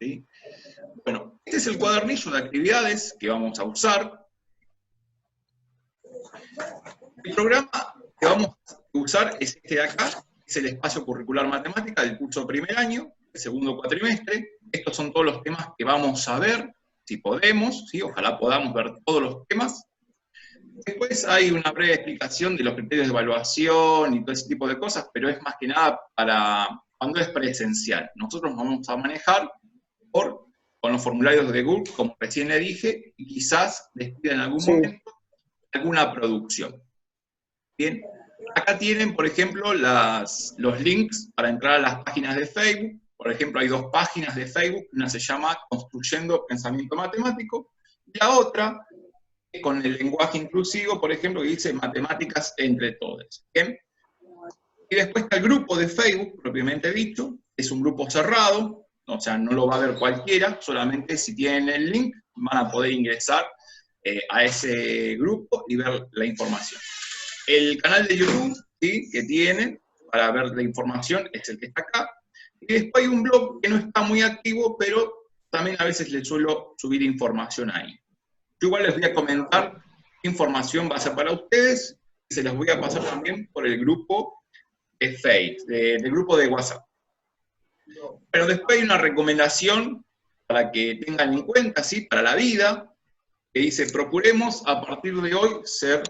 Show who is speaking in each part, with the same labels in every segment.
Speaker 1: ¿sí? Bueno, este es el cuadernillo de actividades que vamos a usar. El programa que vamos a usar es este de acá, es el espacio curricular matemática del curso primer año, el segundo cuatrimestre. Estos son todos los temas que vamos a ver, si podemos, ¿sí? Ojalá podamos ver todos los temas. Después hay una breve explicación de los criterios de evaluación y todo ese tipo de cosas, pero es más que nada para cuando es presencial. Nosotros vamos a manejar con los formularios de Google, como recién le dije, y quizás les pida en algún momento alguna producción. Bien, acá tienen, por ejemplo, los links para entrar a las páginas de Facebook. Por ejemplo, hay dos páginas de Facebook, una se llama Construyendo Pensamiento Matemático, y la otra, con el lenguaje inclusivo, por ejemplo, que dice Matemáticas entre todos. ¿Bien? Y después está el grupo de Facebook, propiamente dicho, es un grupo cerrado, o sea, no lo va a ver cualquiera, solamente si tienen el link van a poder ingresar a ese grupo y ver la información. El canal de YouTube, ¿sí?, que tienen para ver la información es el que está acá. Y después hay un blog que no está muy activo, pero también a veces les suelo subir información ahí. Yo igual les voy a comentar qué información va a ser para ustedes, y se las voy a pasar también por el grupo de Facebook, del grupo de WhatsApp. Pero después hay una recomendación para que tengan en cuenta, ¿sí?, para la vida, que dice: procuremos a partir de hoy ser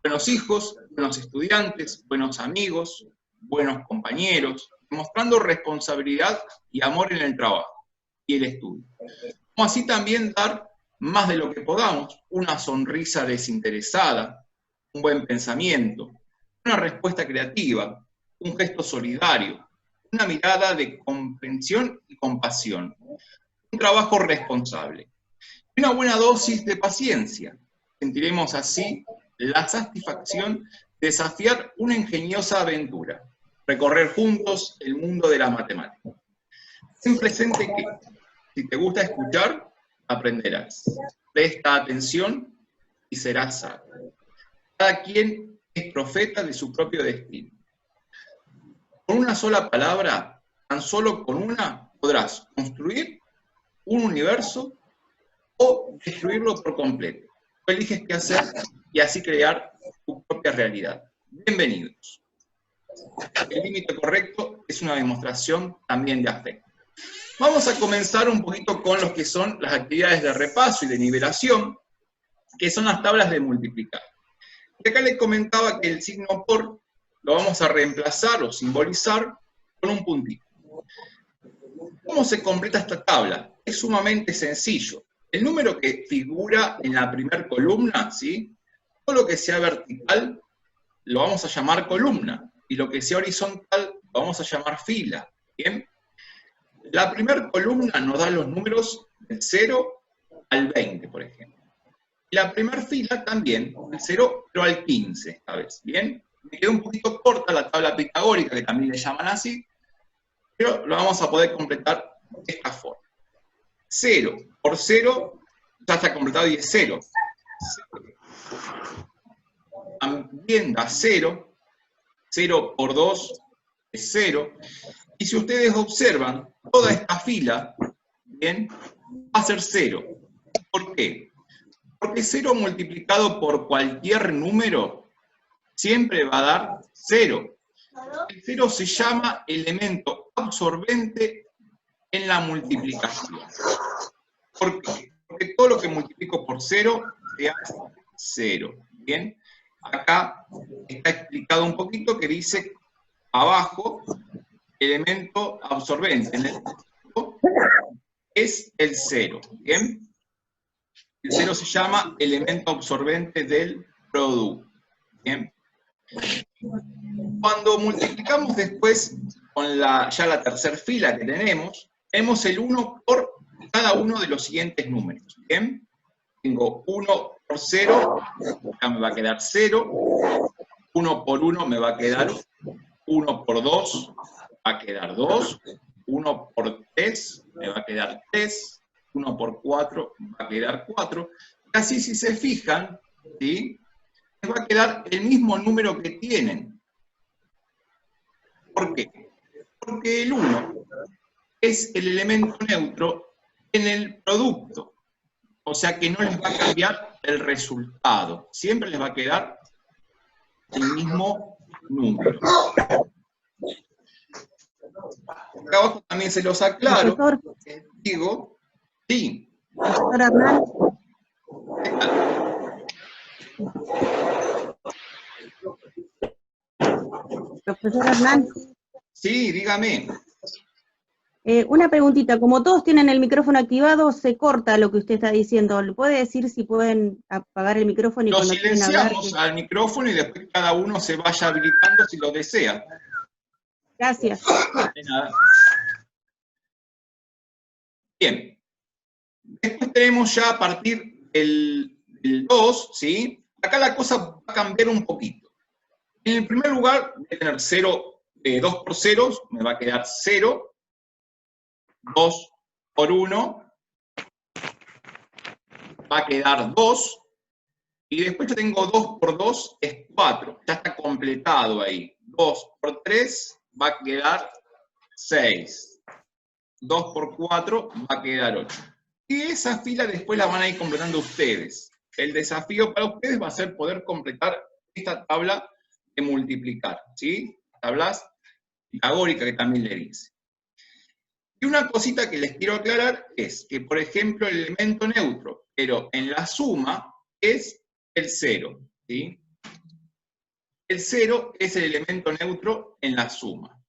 Speaker 1: buenos hijos, buenos estudiantes, buenos amigos, buenos compañeros, demostrando responsabilidad y amor en el trabajo y el estudio. Como así también dar más de lo que podamos, una sonrisa desinteresada, un buen pensamiento, una respuesta creativa, un gesto solidario, una mirada de comprensión y compasión, un trabajo responsable, y una buena dosis de paciencia. Sentiremos así la satisfacción de desafiar una ingeniosa aventura, recorrer juntos el mundo de la matemática. Ten presente que, si te gusta escuchar, aprenderás. Presta atención y serás sabio. Cada quien es profeta de su propio destino. Con una sola palabra, tan solo con una, podrás construir un universo o destruirlo por completo. Tú eliges qué hacer y así crear tu propia realidad. Bienvenidos. El límite correcto es una demostración también de afecto. Vamos a comenzar un poquito con lo que son las actividades de repaso y de nivelación, que son las tablas de multiplicar. Y acá les comentaba que el signo por lo vamos a reemplazar o simbolizar con un puntito. ¿Cómo se completa esta tabla? Es sumamente sencillo. El número que figura en la primera columna, ¿sí?, todo lo que sea vertical lo vamos a llamar columna, y lo que sea horizontal lo vamos a llamar fila. ¿Bien? La primera columna nos da los números del 0 al 20, por ejemplo. Y la primera fila también, del 0 pero al 15 esta vez. ¿Bien? Me quedó un poquito corta la tabla pitagórica, que también le llaman así, pero lo vamos a poder completar de esta forma. 0 por 0 ya está completado y es 0. También da 0. 0 por 2 es 0. Y si ustedes observan, toda esta fila, ¿bien?, va a ser 0. ¿Por qué? Porque 0 multiplicado por cualquier número siempre va a dar 0. El 0 se llama elemento absorbente en la multiplicación. ¿Por qué? Porque todo lo que multiplico por 0 se hace 0. ¿Bien? Acá está explicado un poquito que dice abajo, elemento absorbente en el texto es el 0. ¿Bien? El 0 se llama elemento absorbente del producto. ¿Bien? Cuando multiplicamos después con ya la tercera fila que tenemos el 1 por cada uno de los siguientes números. ¿Bien? Tengo 1 por 0, acá me va a quedar 0. 1 por 1 me va a quedar 1 por 2, va a quedar 2. 1 por 3 me va a quedar 3. 1 por 4 va a quedar 4. Así, si se fijan, ¿sí?, les va a quedar el mismo número que tienen. ¿Por qué? Porque el 1 es el elemento neutro en el producto. O sea que no les va a cambiar el resultado. Siempre les va a quedar el mismo número. Acá abajo también se los aclaro.
Speaker 2: Profesor.
Speaker 1: Digo, sí.
Speaker 2: Profesor Hernán. Profesor Hernán.
Speaker 1: Sí, dígame.
Speaker 2: Una preguntita, como todos tienen el micrófono activado, se corta lo que usted está diciendo. ¿Le puede decir si pueden apagar el micrófono y
Speaker 1: Lo
Speaker 2: cuando quieren hablar?
Speaker 1: silenciamos al micrófono y después cada uno se vaya habilitando si lo desea.
Speaker 2: Gracias.
Speaker 1: De nada. Bien. Después tenemos ya a partir del 2, ¿sí? Acá la cosa va a cambiar un poquito. En el primer lugar, voy a tener 0, 2 por 0, me va a quedar 0. 2 por 1, va a quedar 2. Y después yo tengo 2 por 2, es 4. Ya está completado ahí. 2 por 3 va a quedar 6. 2 por 4 va a quedar 8. Y esa fila después la van a ir completando ustedes. El desafío para ustedes va a ser poder completar esta tabla de multiplicar, ¿sí? Tablas pitagóricas que también le dice. Y una cosita que les quiero aclarar es que, por ejemplo, el elemento neutro, pero en la suma, es el 0, ¿sí? El 0 es el elemento neutro en la suma.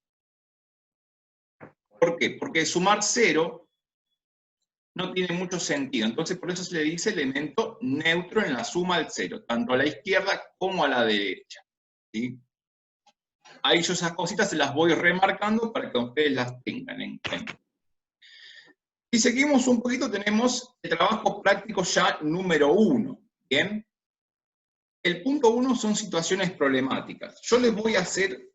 Speaker 1: ¿Por qué? Porque sumar 0 no tiene mucho sentido. Entonces, por eso se le dice elemento neutro en la suma del 0, tanto a la izquierda como a la derecha, ¿sí? Ahí yo esas cositas se las voy remarcando para que ustedes las tengan en cuenta. Si seguimos un poquito, tenemos el trabajo práctico ya número 1, ¿bien? El punto 1 son situaciones problemáticas. Yo les voy a hacer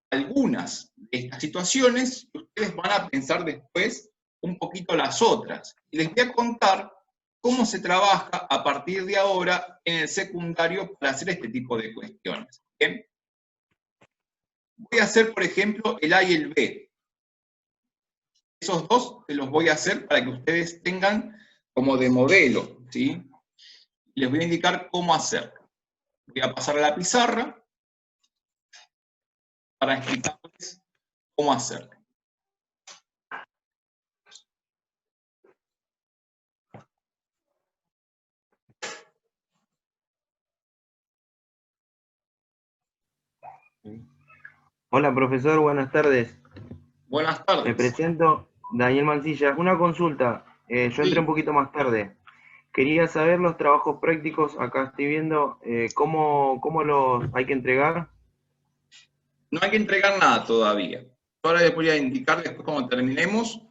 Speaker 1: algunas de estas situaciones y ustedes van a pensar después un poquito las otras. Y les voy a contar cómo se trabaja a partir de ahora en el secundario para hacer este tipo de cuestiones, ¿bien? Voy a hacer, por ejemplo, el A y el B. Esos dos se los voy a hacer para que ustedes tengan como de modelo, ¿sí? Les voy a indicar cómo hacerlo. Voy a pasar a la pizarra para explicarles cómo hacerlo.
Speaker 3: Hola profesor, buenas tardes.
Speaker 1: Buenas tardes.
Speaker 3: Me presento, Daniel Mancilla. Una consulta, yo entré un poquito más tarde. Quería saber los trabajos prácticos, acá estoy viendo, ¿cómo los hay que entregar?
Speaker 1: No hay que entregar nada todavía. Ahora les voy a indicar, después cuando terminemos,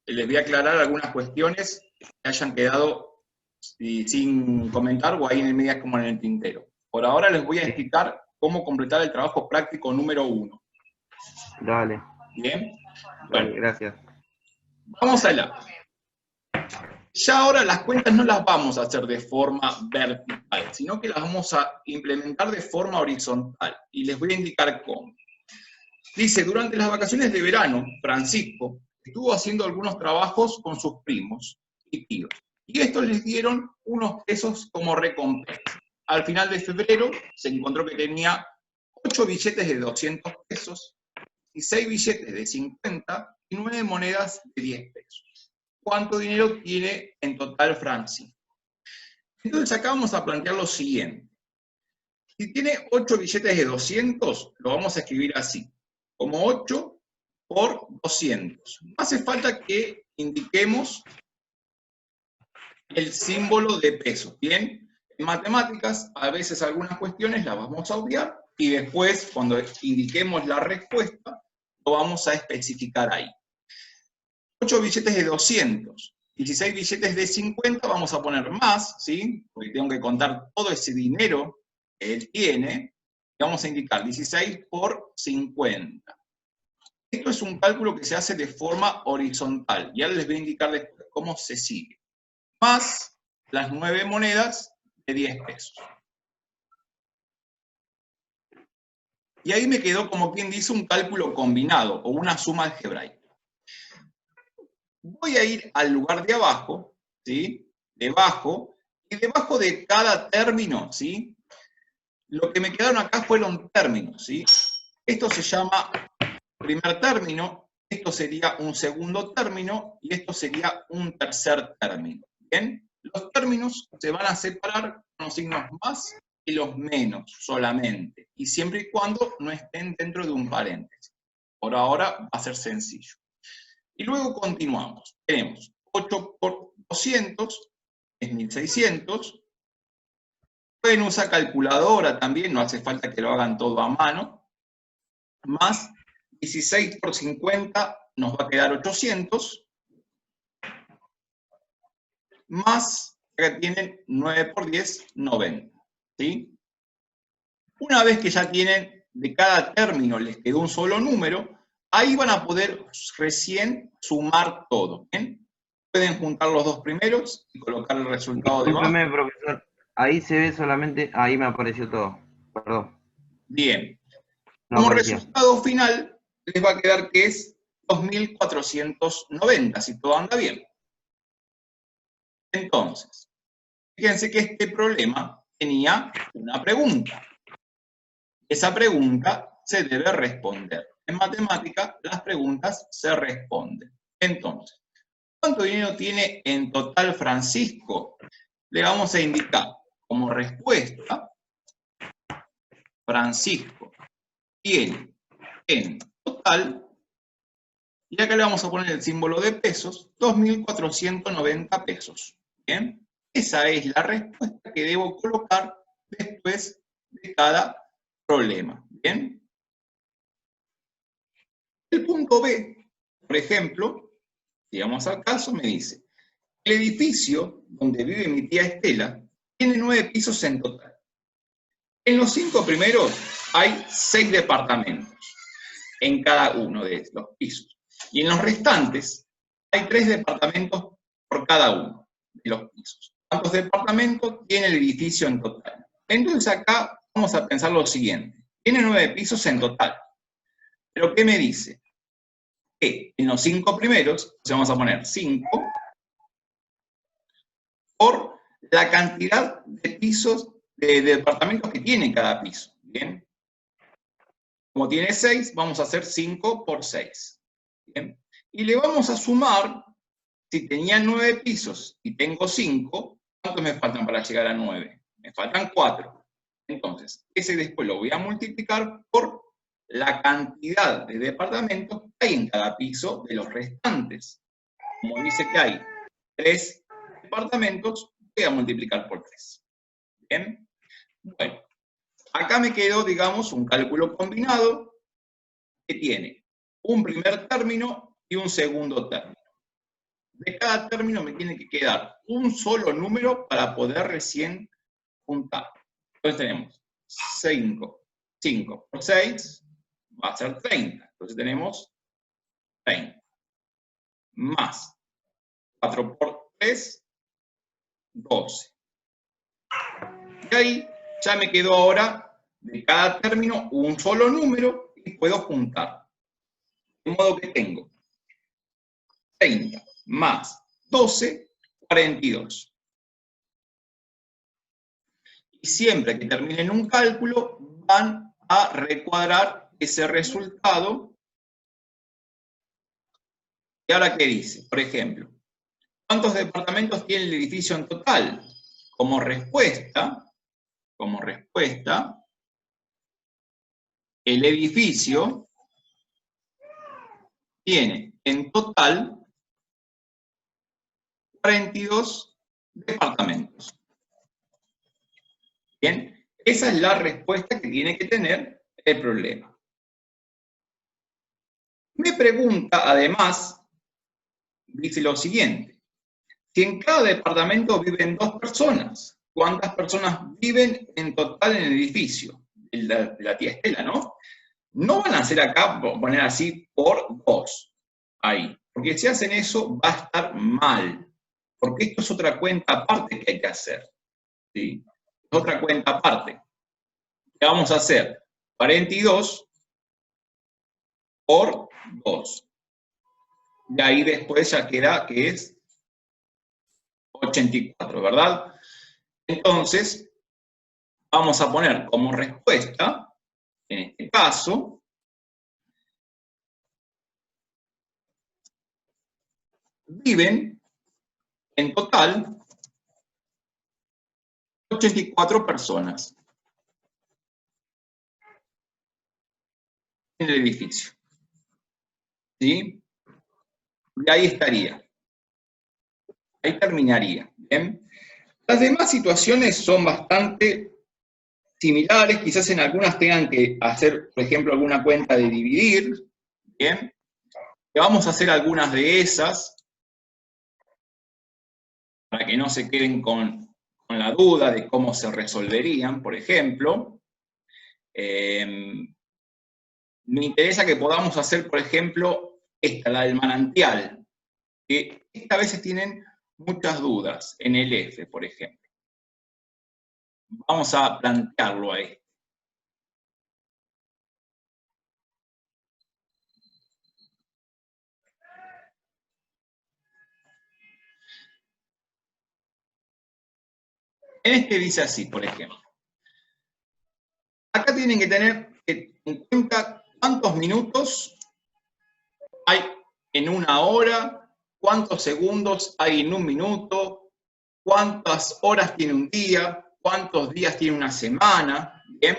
Speaker 1: les voy a aclarar algunas cuestiones que hayan quedado sin comentar o ahí en el medio como en el tintero. Por ahora les voy a explicar cómo completar el trabajo práctico número 1.
Speaker 3: Dale.
Speaker 1: ¿Bien?
Speaker 3: Dale,
Speaker 1: Bueno,
Speaker 3: gracias.
Speaker 1: vamos allá. Ya ahora las cuentas no las vamos a hacer de forma vertical, sino que las vamos a implementar de forma horizontal. Y les voy a indicar cómo. Dice, durante las vacaciones de verano, Francisco estuvo haciendo algunos trabajos con sus primos y tíos. Y estos les dieron unos pesos como recompensa. Al final de febrero se encontró que tenía 8 billetes de 200 pesos, y 6 billetes de 50 y 9 monedas de 10 pesos. ¿Cuánto dinero tiene en total Francisco? Entonces acá vamos a plantear lo siguiente. Si tiene 8 billetes de 200, lo vamos a escribir así, como 8 por 200. No hace falta que indiquemos el símbolo de peso, ¿bien? En matemáticas, a veces algunas cuestiones las vamos a obviar y después, cuando indiquemos la respuesta, lo vamos a especificar ahí. 8 billetes de 200, 16 billetes de 50, vamos a poner más, ¿sí? Porque tengo que contar todo ese dinero que él tiene, y vamos a indicar 16 por 50. Esto es un cálculo que se hace de forma horizontal, y ahora les voy a indicar después cómo se sigue. Más las 9 monedas de 10 pesos. Y ahí me quedó, como quien dice, un cálculo combinado, o una suma algebraica. voy a ir al lugar de abajo, ¿sí? Debajo, y debajo de cada término, ¿sí? Lo que me quedaron acá fueron términos, ¿sí? Esto se llama primer término, esto sería un segundo término, y esto sería un tercer término, ¿bien? Los términos se van a separar con los signos más y los menos solamente, y siempre y cuando no estén dentro de un paréntesis. Por ahora va a ser sencillo. Y luego continuamos. Tenemos 8 por 200, es 1600. Pueden usar calculadora también, no hace falta que lo hagan todo a mano. Más 16 por 50 nos va a quedar 800. Más, acá tienen 9 por 10, 90. ¿Sí? Una vez que ya tienen de cada término les quedó un solo número, ahí van a poder recién sumar todo. ¿Bien? Pueden juntar los dos primeros y colocar el resultado debajo.
Speaker 3: Discúlpeme, profesor. Ahí se ve solamente, ahí me apareció todo. Perdón.
Speaker 1: Bien.
Speaker 3: No
Speaker 1: Como
Speaker 3: aparecía.
Speaker 1: resultado final, les va a quedar que es 2490, si todo anda bien. Entonces, fíjense que este problema tenía una pregunta. Esa pregunta se debe responder. En matemática, las preguntas se responden. Entonces, ¿cuánto dinero tiene en total Francisco? Le vamos a indicar como respuesta, Francisco tiene en total, y acá le vamos a poner el símbolo de pesos, 2.490 pesos. ¿Bien? Esa es la respuesta que debo colocar después de cada problema. ¿Bien? El punto B, por ejemplo, digamos al caso, me dice, el edificio donde vive mi tía Estela tiene 9 pisos en total. En los 5 primeros hay 6 departamentos en cada uno de los pisos. Y en los restantes hay 3 departamentos por cada uno de los pisos. ¿Cuántos departamentos tiene el edificio en total? Entonces acá vamos a pensar lo siguiente. Tiene 9 pisos en total. ¿Pero qué me dice? Que en los 5 primeros, vamos a poner 5 por la cantidad de pisos, de departamentos que tiene cada piso. ¿Bien? Como tiene 6, vamos a hacer 5 por 6. ¿Bien? Y le vamos a sumar, si tenía 9 pisos y tengo 5, ¿cuántos me faltan para llegar a 9? Me faltan 4. Entonces, ese después lo voy a multiplicar por la cantidad de departamentos que hay en cada piso de los restantes. Como dice que hay 3 departamentos, voy a multiplicar por 3. ¿Bien? Bueno, acá me quedó, digamos, un cálculo combinado que tiene un primer término y un segundo término. De cada término me tiene que quedar un solo número para poder recién juntar. Entonces tenemos 5 por 6 va a ser 30. Entonces tenemos 30. Más 4 por 3, 12. Y ahí ya me quedó ahora de cada término un solo número y puedo juntar. De modo que tengo 30 más 12, 42. Y siempre que terminen un cálculo, van a recuadrar ese resultado. ¿Y ahora qué dice? Por ejemplo, ¿cuántos departamentos tiene el edificio en total? Como respuesta, el edificio tiene en total 42 departamentos. Bien, esa es la respuesta que tiene que tener el problema. Me pregunta, además, dice lo siguiente: si en cada departamento viven 2 personas, ¿cuántas personas viven en total en el edificio? De la tía Estela, ¿no? No van a hacer acá, poner así, por 2, ahí. Porque si hacen eso, va a estar mal. Porque esto es otra cuenta aparte que hay que hacer. ¿Sí? Es otra cuenta aparte. ¿Qué vamos a hacer? 42 por 2. de ahí después ya queda que es 84, ¿verdad? Entonces, vamos a poner como respuesta, en este caso, viven en total 84 personas en el edificio. ¿Sí? Y ahí estaría. Ahí terminaría. ¿Bien? Las demás situaciones son bastante similares, quizás en algunas tengan que hacer, por ejemplo, alguna cuenta de dividir. ¿Bien? Vamos a hacer algunas de esas para que no se queden con la duda de cómo se resolverían, por ejemplo. Me interesa que podamos hacer, por ejemplo, esta, la del manantial, que a veces tienen muchas dudas en el F, por ejemplo. Vamos a plantearlo ahí. En este dice así, por ejemplo. Acá tienen que tener en cuenta cuántos minutos hay en una hora, cuántos segundos hay en un minuto, cuántas horas tiene un día, cuántos días tiene una semana. ¿Bien?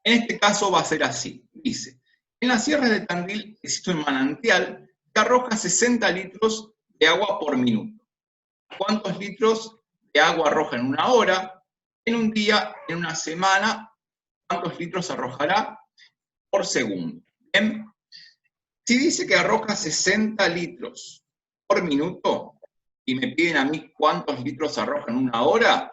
Speaker 1: En este caso va a ser así. Dice, en las sierras de Tandil existe un manantial que arroja 60 litros de agua por minuto. ¿Cuántos litros de agua arroja en una hora? En un día, en una semana, ¿cuántos litros arrojará por segundo? ¿Bien? Si dice que arroja 60 litros por minuto y me piden a mí cuántos litros arroja en una hora,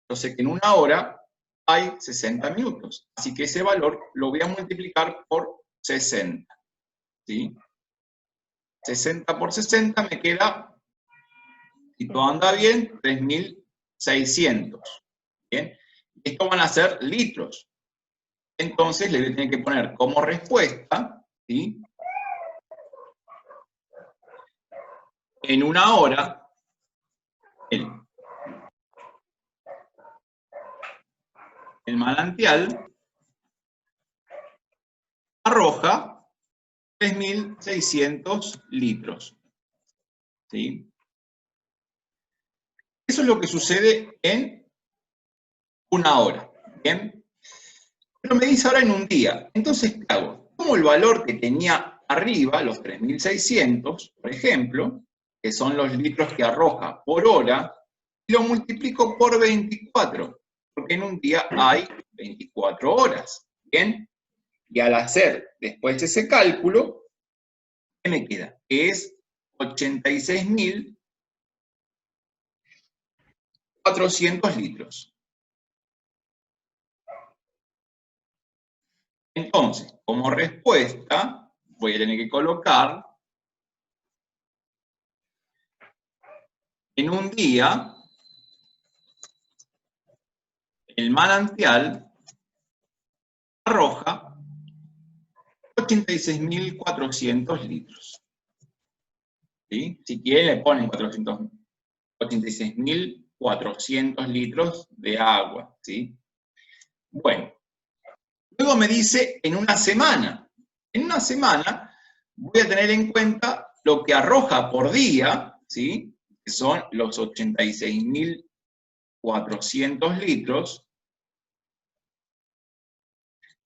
Speaker 1: yo sé que en una hora hay 60 minutos. Así que ese valor lo voy a multiplicar por 60. ¿Sí? 60 por 60 me queda, si todo anda bien, 3.600. ¿Bien? Esto van a ser litros. Entonces le voy a tener que poner como respuesta, ¿sí? En una hora, el manantial arroja 3.600 litros. ¿Sí? Eso es lo que sucede en una hora. ¿Bien? Pero me dice ahora en un día. Entonces, ¿qué hago? Tomo el valor que tenía arriba, los 3.600, por ejemplo, que son los litros que arroja por hora, y lo multiplico por 24, porque en un día hay 24 horas. ¿Bien? Y al hacer después ese cálculo, ¿qué me queda? Que es 86.400 litros. Entonces, como respuesta, voy a tener que colocar en un día el manantial arroja 86.400 litros. ¿Sí? Si quieren le ponen 86.400 litros de agua. ¿Sí? Bueno, luego me dice en una semana. En una semana voy a tener en cuenta lo que arroja por día, ¿sí? Que son los 86.400 litros,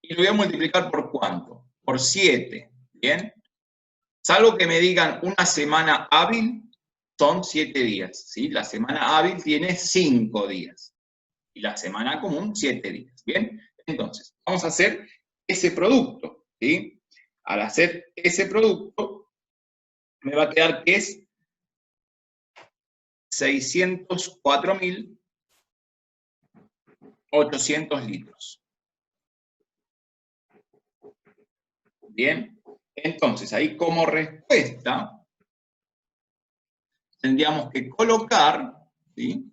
Speaker 1: y lo voy a multiplicar por ¿cuánto? Por 7, ¿bien? Salvo que me digan una semana hábil, son 7 días, ¿sí? La semana hábil tiene 5 días, y la semana común 7 días, ¿bien? Entonces, vamos a hacer ese producto, ¿sí? Al hacer ese producto, me va a quedar que es 604.800 litros. Bien, entonces ahí como respuesta tendríamos que colocar, ¿sí?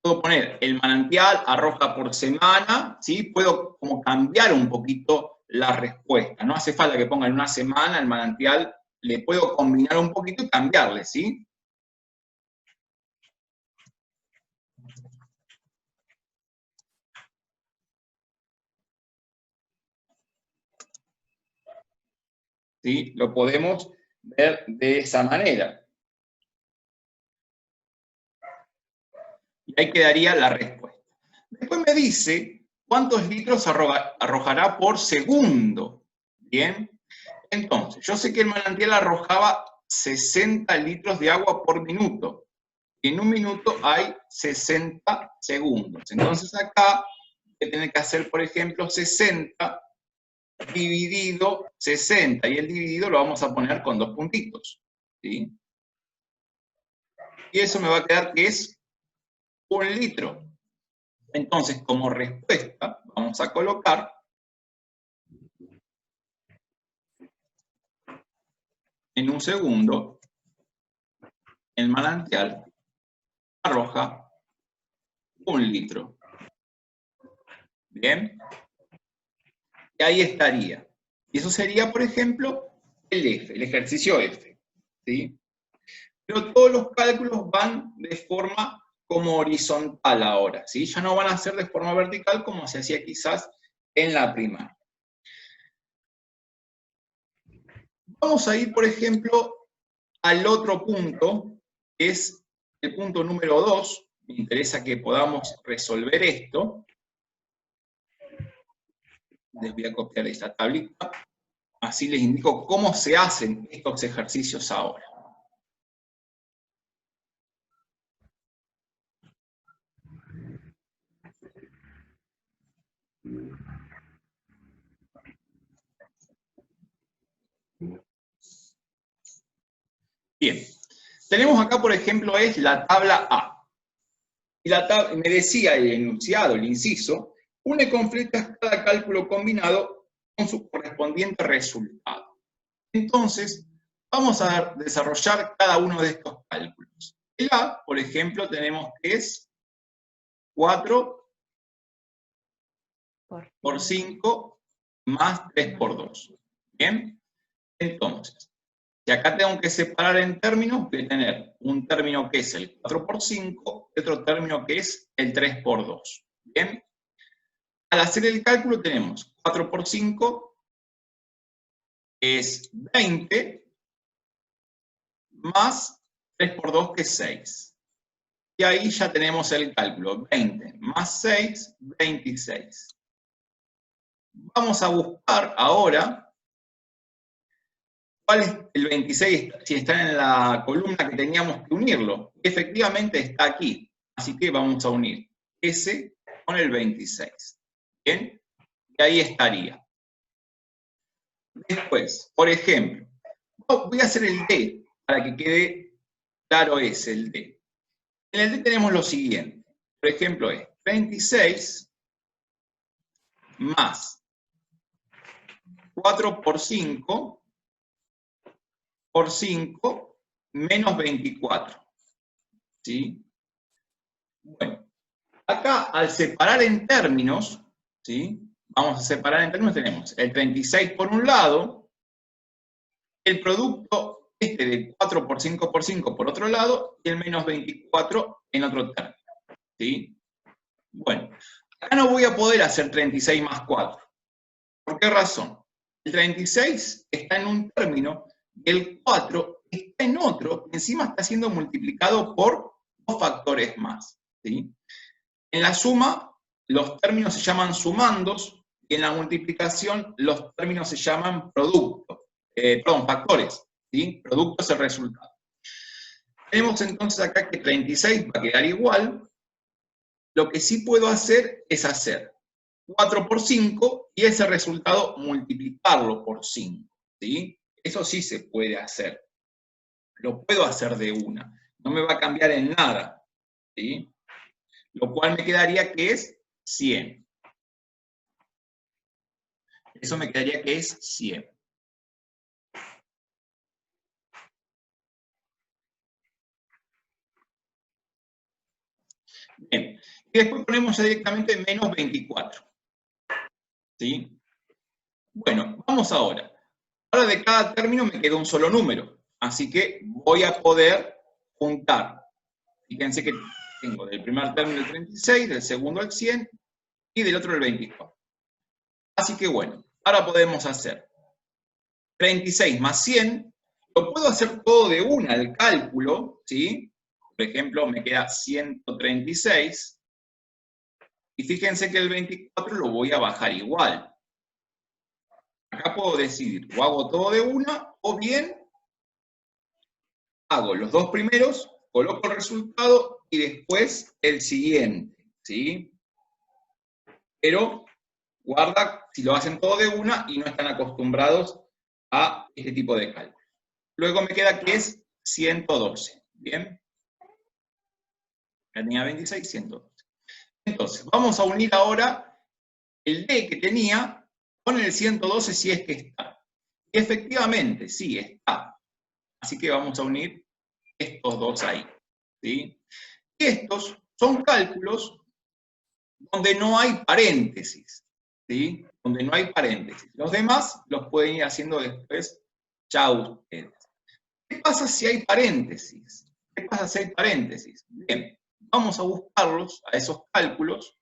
Speaker 1: puedo poner el manantial arroja por semana, ¿sí? Puedo como cambiar un poquito la respuesta. No hace falta que ponga en una semana el manantial, le puedo combinar un poquito y cambiarle, ¿sí? ¿Sí? Lo podemos ver de esa manera. Y ahí quedaría la respuesta. Después me dice cuántos litros arrojará por segundo. Bien. Entonces, yo sé que el manantial arrojaba 60 litros de agua por minuto. Y en un minuto hay 60 segundos. Entonces acá voy a tener que hacer, por ejemplo, 60 dividido 60. Y el dividido lo vamos a poner con 2 puntitos. ¿Sí? Y eso me va a quedar que es 1 litro. Entonces, como respuesta, vamos a colocar en un segundo, el manantial arroja 1 litro. ¿Bien? Y ahí estaría. Y eso sería, por ejemplo, el F, el ejercicio F. ¿Sí? Pero todos los cálculos van de forma como horizontal ahora, ¿sí? Ya no van a ser de forma vertical como se hacía quizás en la primaria. Vamos a ir, por ejemplo, al otro punto, que es el punto número 2. Me interesa que podamos resolver esto. Les voy a copiar esta tablita. Así les indico cómo se hacen estos ejercicios ahora. Bien, tenemos acá, por ejemplo, es la tabla A. Y me decía el enunciado, el inciso, une con flechas cada cálculo combinado con su correspondiente resultado. Entonces, vamos a desarrollar cada uno de estos cálculos. El A, por ejemplo, tenemos que es 4 por 5 más 3 por 2. ¿Bien? Entonces, si acá tengo que separar en términos, voy a tener un término que es el 4 por 5 y otro término que es el 3 por 2. ¿Bien? Al hacer el cálculo tenemos 4 por 5 es 20, más 3 por 2 que es 6. Y ahí ya tenemos el cálculo. 20 más 6, 26. Vamos a buscar ahora cuál es el 26, si está en la columna que teníamos que unirlo. Efectivamente está aquí. Así que vamos a unir ese con el 26. ¿Bien? Y ahí estaría. Después, por ejemplo, voy a hacer el D para que quede claro ese, el D. En el D tenemos lo siguiente. Por ejemplo, es 26 más 4 por 5 por 5 menos 24. ¿Sí? Bueno, acá al separar en términos, ¿sí? Vamos a separar en términos, tenemos el 36 por un lado, el producto este de 4 por 5 por 5 por otro lado, y el menos 24 en otro término. ¿Sí? Bueno, acá no voy a poder hacer 36 más 4. ¿Por qué razón? El 36 está en un término y el 4 está en otro, y encima está siendo multiplicado por 2 factores más. ¿Sí? En la suma, los términos se llaman sumandos, y en la multiplicación, los términos se llaman productos. Factores. ¿Sí? Producto es el resultado. Tenemos entonces acá que 36 va a quedar igual. Lo que sí puedo hacer es hacer 4 por 5 y ese resultado multiplicarlo por 5. ¿Sí? Eso sí se puede hacer. Lo puedo hacer de una. No me va a cambiar en nada. ¿Sí? Lo cual me quedaría que es 100. Eso me quedaría que es 100. Bien. Y después ponemos ya directamente menos 24. ¿Sí? Bueno, vamos ahora. Ahora de cada término me queda un solo número. Así que voy a poder juntar. Fíjense que tengo del primer término el 36, del segundo el 100 y del otro el 24. Así que bueno, ahora podemos hacer 36 más 100. Lo puedo hacer todo de una, el cálculo, ¿sí? Por ejemplo, me queda 136. Y fíjense que el 24 lo voy a bajar igual. Acá puedo decidir, o hago todo de una, o bien hago los dos primeros, coloco el resultado y después el siguiente, ¿sí? Pero guarda si lo hacen todo de una y no están acostumbrados a este tipo de cálculo. Luego me queda que es 112, ¿bien? Ya tenía 26, 112. Entonces, vamos a unir ahora el D que tenía con el 112 si es que está. Y efectivamente, sí, está. Así que vamos a unir estos dos ahí, ¿sí? Y estos son cálculos donde no hay paréntesis, ¿sí? Donde no hay paréntesis. Los demás los pueden ir haciendo después ya ustedes. ¿Qué pasa si hay paréntesis? ¿Qué pasa si hay paréntesis? Bien, vamos a buscarlos, a esos cálculos,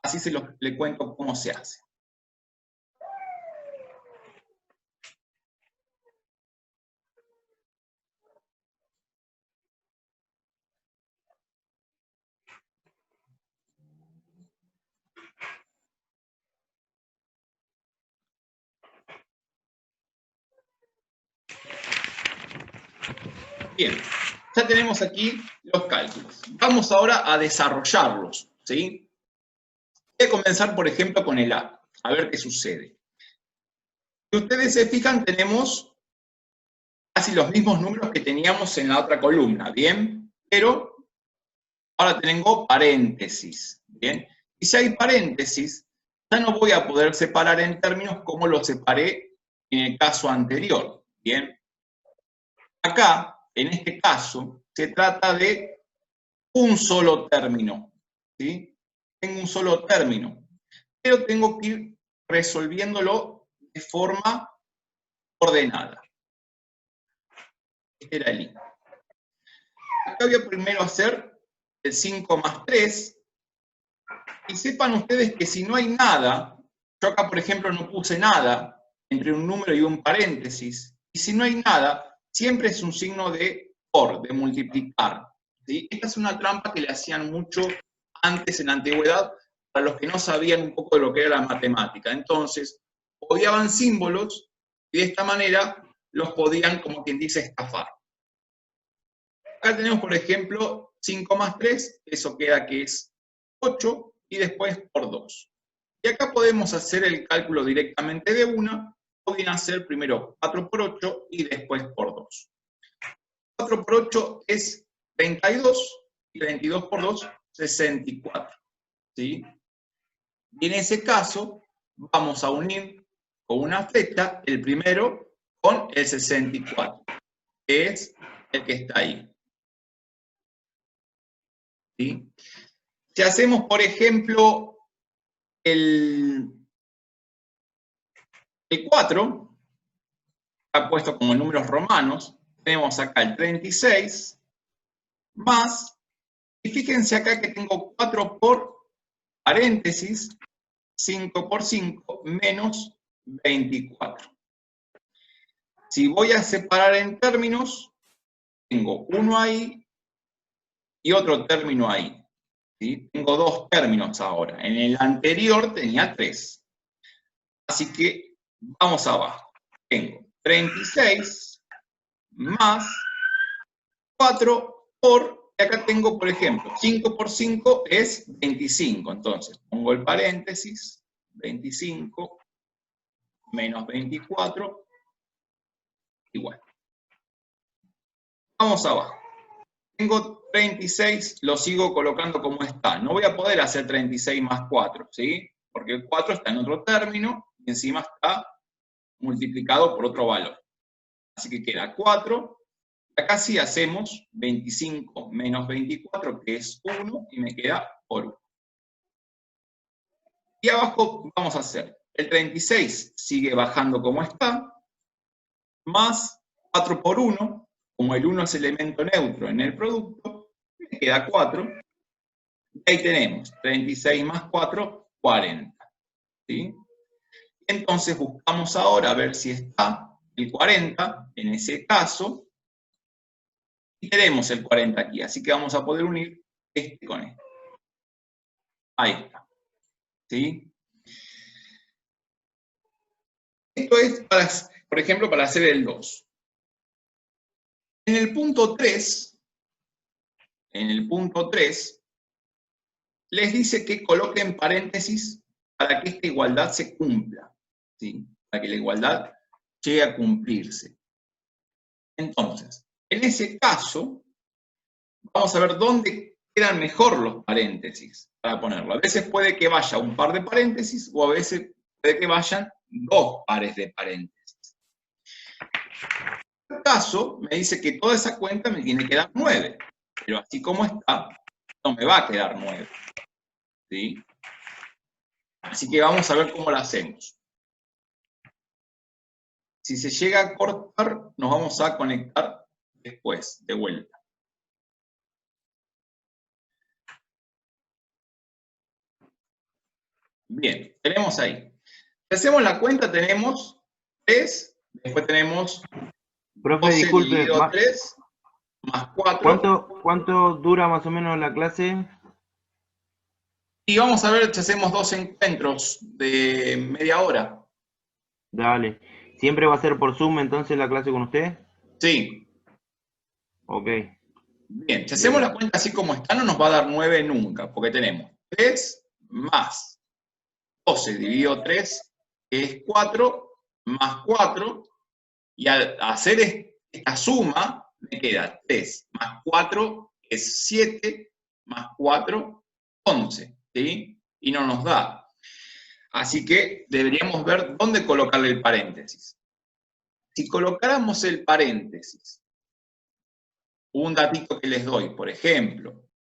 Speaker 1: así le cuento cómo se hace. Bien, ya tenemos aquí los cálculos. Vamos ahora a desarrollarlos, ¿sí? Voy a comenzar, por ejemplo, con el A, a ver qué sucede. Si ustedes se fijan, tenemos casi los mismos números que teníamos en la otra columna, ¿bien? Pero ahora tengo paréntesis, ¿bien? Y si hay paréntesis, ya no voy a poder separar en términos como lo separé en el caso anterior, ¿bien? Acá, en este caso, se trata de un solo término, ¿sí? Tengo un solo término, pero tengo que ir resolviéndolo de forma ordenada. Este era el I. Acá voy a primero hacer el 5 más 3, y sepan ustedes que si no hay nada, yo acá por ejemplo no puse nada entre un número y un paréntesis, y si no hay nada, siempre es un signo de por, de multiplicar, ¿sí? Esta es una trampa que le hacían mucho antes en la antigüedad para los que no sabían un poco de lo que era la matemática. Entonces, odiaban símbolos y de esta manera los podían, como quien dice, estafar. Acá tenemos, por ejemplo, 5 más 3, eso queda que es 8, y después por 2. Y acá podemos hacer el cálculo directamente de una, o bien hacer primero 4 por 8 y después por 2. 4 por 8 es 32, y 32 por 2, 64. ¿Sí? Y en ese caso, vamos a unir con una flecha el primero con el 64, que es el que está ahí. ¿Sí? Si hacemos, por ejemplo, el 4, está puesto como números romanos, tenemos acá el 36, más, y fíjense acá que tengo 4 por paréntesis, 5 por 5, menos 24. Si voy a separar en términos, tengo uno ahí y otro término ahí. ¿Sí? Tengo dos términos ahora. En el anterior tenía 3. Así que vamos abajo. Tengo 36 más 4 por, y acá tengo, por ejemplo, 5 por 5 es 25. Entonces, pongo el paréntesis, 25 menos 24, igual. Vamos abajo. Tengo 36, lo sigo colocando como está. No voy a poder hacer 36 más 4, ¿sí? Porque el 4 está en otro término y encima está multiplicado por otro valor. Así que queda 4. Acá sí hacemos 25 menos 24, que es 1, y me queda por 1. Y abajo vamos a hacer, el 36 sigue bajando como está, más 4 por 1, como el 1 es elemento neutro en el producto, me queda 4. Y ahí tenemos 36 más 4, 40. ¿Sí? Entonces buscamos ahora a ver si está el 40 en ese caso, y tenemos el 40 aquí, así que vamos a poder unir este con este. Ahí está. ¿Sí? Esto es, por ejemplo, para hacer el 2. En el punto 3, les dice que coloquen paréntesis para que esta igualdad se cumpla, ¿sí? Para que la igualdad llegue a cumplirse. Entonces, en ese caso, vamos a ver dónde quedan mejor los paréntesis para ponerlo. A veces puede que vaya un par de paréntesis o a veces puede que vayan 2 pares de paréntesis. En este caso, me dice que toda esa cuenta me tiene que dar 9, pero así como está, no me va a quedar 9. ¿Sí? Así que vamos a ver cómo lo hacemos. Si se llega a cortar, nos vamos a conectar después, de vuelta. Bien, tenemos ahí. Si hacemos la cuenta, tenemos 3, después tenemos
Speaker 3: Profe,
Speaker 1: 12
Speaker 3: disculpe,
Speaker 1: dividido 3, más 4.
Speaker 3: ¿cuánto dura más o menos la clase?
Speaker 1: Y vamos a ver si hacemos 2 encuentros de media hora.
Speaker 3: Dale. ¿Siempre va a ser por Zoom entonces la clase con usted?
Speaker 1: Sí.
Speaker 3: Ok.
Speaker 1: Bien, si hacemos la cuenta así como está, no nos va a dar 9 nunca, porque tenemos 3 más 12 dividido 3, que es 4, más 4, y al hacer esta suma, me queda 3 más 4, que es 7, más 4, 11, ¿sí? Y no nos da. Así que deberíamos ver dónde colocarle el paréntesis. Si colocáramos el paréntesis, un datito que les doy, por ejemplo,